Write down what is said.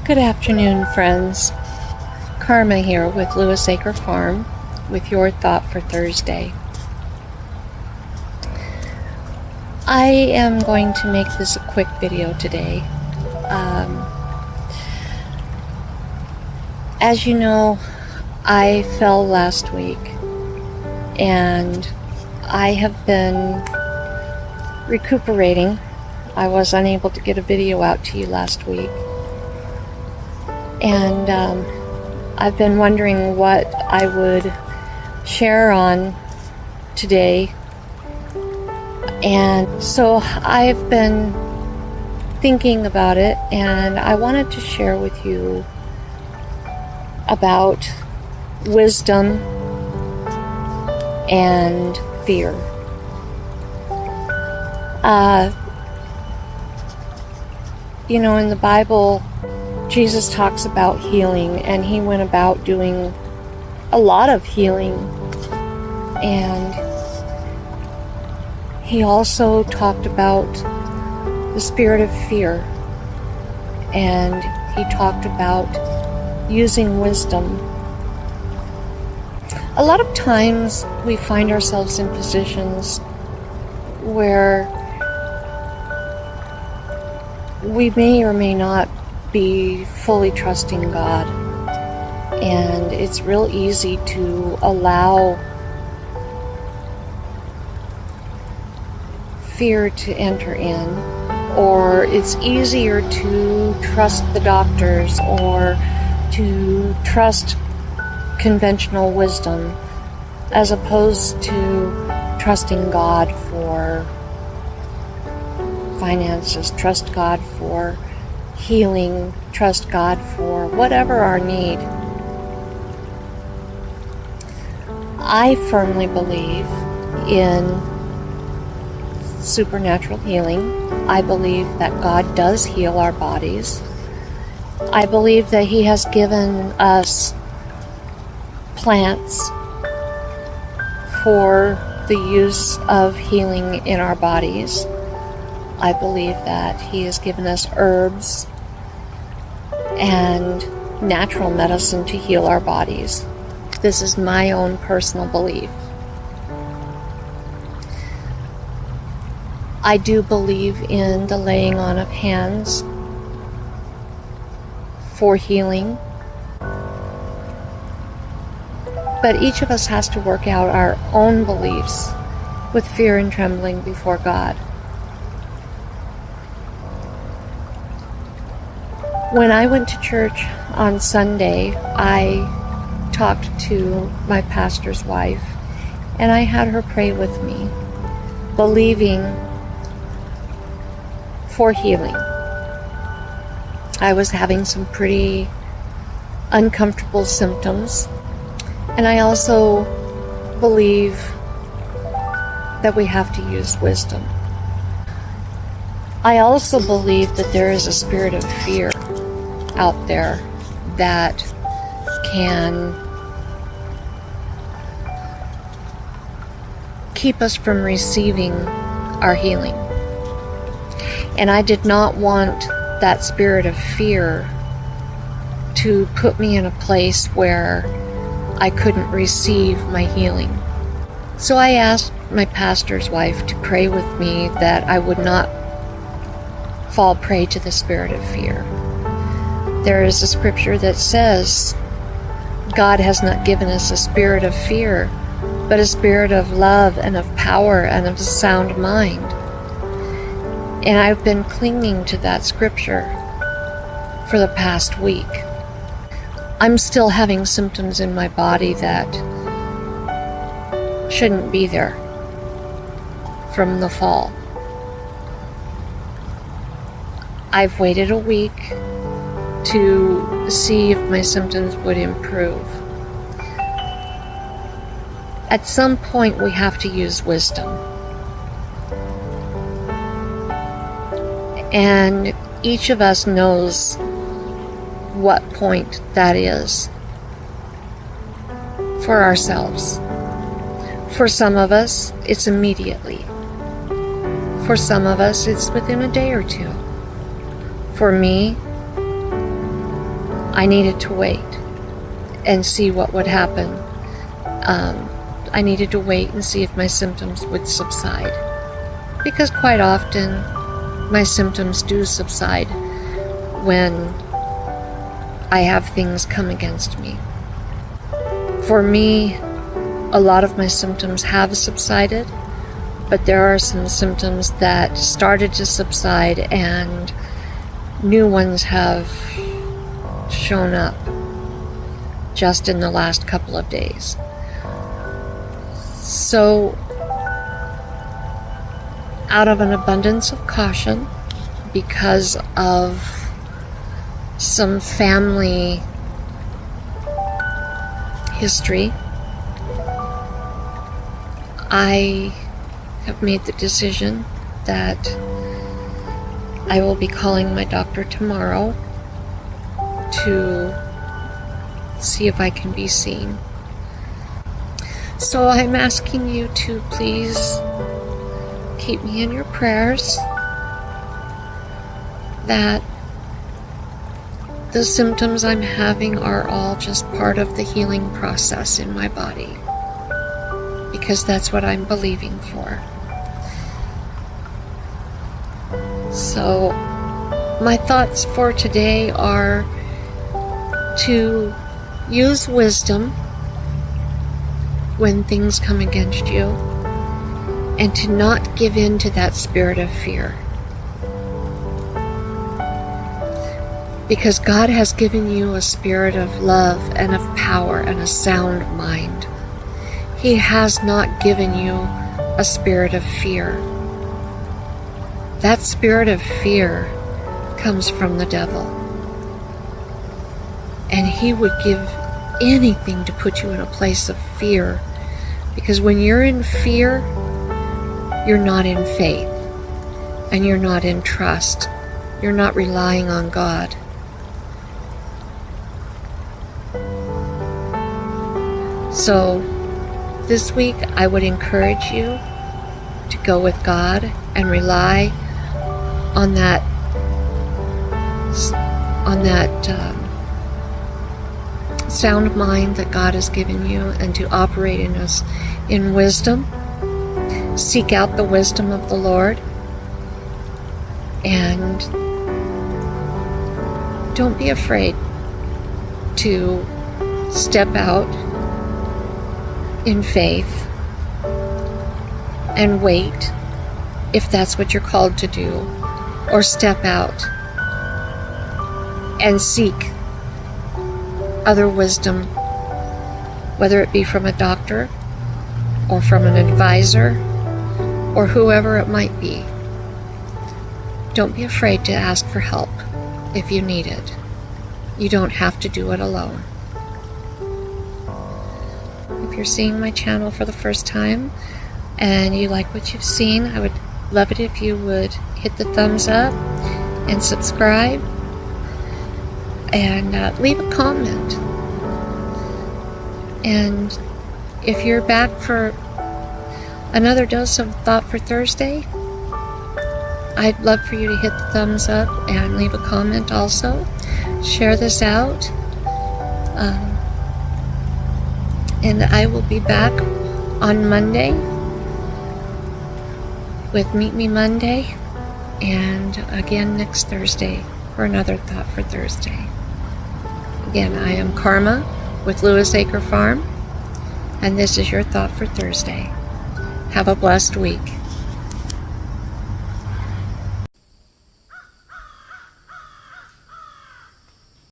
Good afternoon, friends. Karma here with Lewis Acre Farm with your thought for Thursday. I am going to make this a quick video today. As you know, I fell last week and I have been recuperating. I was unable to get a video out to you last week. And I've been wondering what I would share on today. And so I've been thinking about it, and I wanted to share with you about wisdom and fear. You know, in the Bible, Jesus talks about healing, and he went about doing a lot of healing. And he also talked about the spirit of fear, and he talked about using wisdom. A lot of times we find ourselves in positions where we may or may not be fully trusting God, and it's real easy to allow fear to enter in, or it's easier to trust the doctors or to trust conventional wisdom as opposed to trusting God for finances, trust God for healing, trust God for whatever our need. I firmly believe in supernatural healing. I believe that God does heal our bodies. I believe that he has given us plants for the use of healing in our bodies. I believe that he has given us herbs and natural medicine to heal our bodies. This is my own personal belief. I do believe in the laying on of hands for healing. But each of us has to work out our own beliefs with fear and trembling before God. When I went to church on Sunday, I talked to my pastor's wife, and I had her pray with me, believing for healing. I was having some pretty uncomfortable symptoms, and I also believe that we have to use wisdom. I also believe that there is a spirit of fear out there that can keep us from receiving our healing. And I did not want that spirit of fear to put me in a place where I couldn't receive my healing. So I asked my pastor's wife to pray with me that I would not fall prey to the spirit of fear. There is a scripture that says, God has not given us a spirit of fear, but a spirit of love and of power and of a sound mind. And I've been clinging to that scripture for the past week. I'm still having symptoms in my body that shouldn't be there from the fall. I've waited a week to see if my symptoms would improve. At some point, we have to use wisdom. And each of us knows what point that is for ourselves. For some of us, it's immediately. For some of us, it's within a day or two. For me, I needed to wait and see what would happen. I needed to wait and see if my symptoms would subside, because quite often my symptoms do subside when I have things come against me. For me, a lot of my symptoms have subsided, but there are some symptoms that started to subside and new ones have shown up just in the last couple of days. So, out of an abundance of caution, because of some family history, I have made the decision that I will be calling my doctor tomorrow to see if I can be seen. So I'm asking you to please keep me in your prayers, that the symptoms I'm having are all just part of the healing process in my body, because that's what I'm believing for. So my thoughts for today are to use wisdom when things come against you, and to not give in to that spirit of fear. Because God has given you a spirit of love and of power and a sound mind. He has not given you a spirit of fear. That spirit of fear comes from the devil. And he would give anything to put you in a place of fear. Because when you're in fear, you're not in faith. And you're not in trust. You're not relying on God. So, this week I would encourage you to go with God and rely on that sound mind that God has given you, and to operate in wisdom. Seek out the wisdom of the Lord, and don't be afraid to step out in faith and wait if that's what you're called to do, or step out and seek other wisdom, whether it be from a doctor or from an advisor or whoever it might be. Don't be afraid to ask for help if you need it. You don't have to do it alone. If you're seeing my channel for the first time and you like what you've seen, I would love it if you would hit the thumbs up and subscribe and leave a comment. And if you're back for another dose of Thought for Thursday, I'd love for you to hit the thumbs up and leave a comment also. Share this out. And I will be back on Monday with Meet Me Monday, and again next Thursday for another Thought for Thursday. Again, I am Karma with Lewis Acre Farm, and this is your Thought for Thursday. Have a blessed week.